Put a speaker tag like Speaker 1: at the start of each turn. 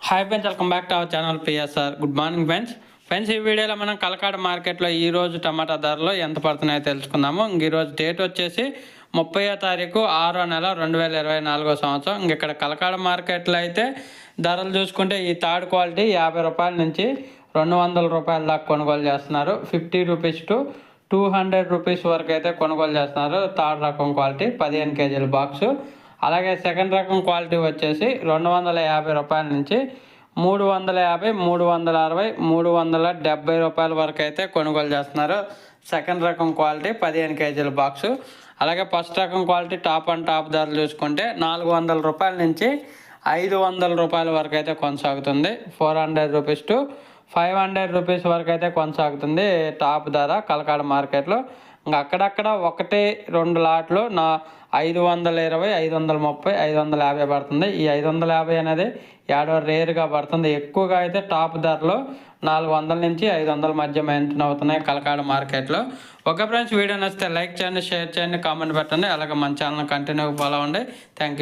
Speaker 1: Hi friends, welcome back to our channel PSR. Good morning friends. ఈ వీడియోలో మనం కలకాడ మార్కెట్లో ఈరోజు టమాటా ధరలు ఎంత పడుతున్నాయో తెలుసుకుందాము. ఈరోజు డేట్ వచ్చేసి 30వ తారీఖు 6వ నెల 2024 సంవత్సరం. ఇక్కడ కలకాడ మార్కెట్లో అయితే ధరలు చూసుకుంటే ఈ థర్డ్ క్వాలిటీ 50 రూపాయల నుంచి 200 రూపాయల దాకా కొనుగోలు చేస్తున్నారు. 50 రూపీస్ టు 200 రూపీస్ వరకు అయితే కొనుగోలు చేస్తున్నారు. థర్డ్ రకం క్వాలిటీ 15 కేజీల బాక్సు. అలాగే సెకండ్ రకం క్వాలిటీ వచ్చేసి 250 రూపాయల నుంచి 350, 360, 370 రూపాయల వరకు అయితే కొనుగోలు చేస్తున్నారు. సెకండ్ రకం క్వాలిటీ 15 కేజీల బాక్సు. అలాగే ఫస్ట్ రకం క్వాలిటీ టాప్ అండ్ టాప్ ధరలు చూసుకుంటే 400 రూపాయల నుంచి 500 రూపాయల వరకు అయితే కొనసాగుతుంది. 400 రూపీస్ టు 500 రూపీస్ వరకు అయితే కొనసాగుతుంది టాప్ ధర కలకాడ మార్కెట్లో. ఇంకా అక్కడక్కడ 1-2 లాట్లు 520, 530, 550 పడుతుంది. ఈ 550 అనేది ఏడో రేరుగా పడుతుంది. ఎక్కువగా అయితే టాప్ ధరలో 400 నుంచి 500 మధ్య మెయింటైన్ అవుతున్నాయి కలకాడ మార్కెట్లో. ఓకే ఫ్రెండ్స్, వీడియో నచ్చితే లైక్ చేయండి, షేర్ చేయండి, కామెంట్ పెట్టండి. అలాగే మన ఛానల్ కంటిన్యూ ఫాలో అవ్వండి. Thank you.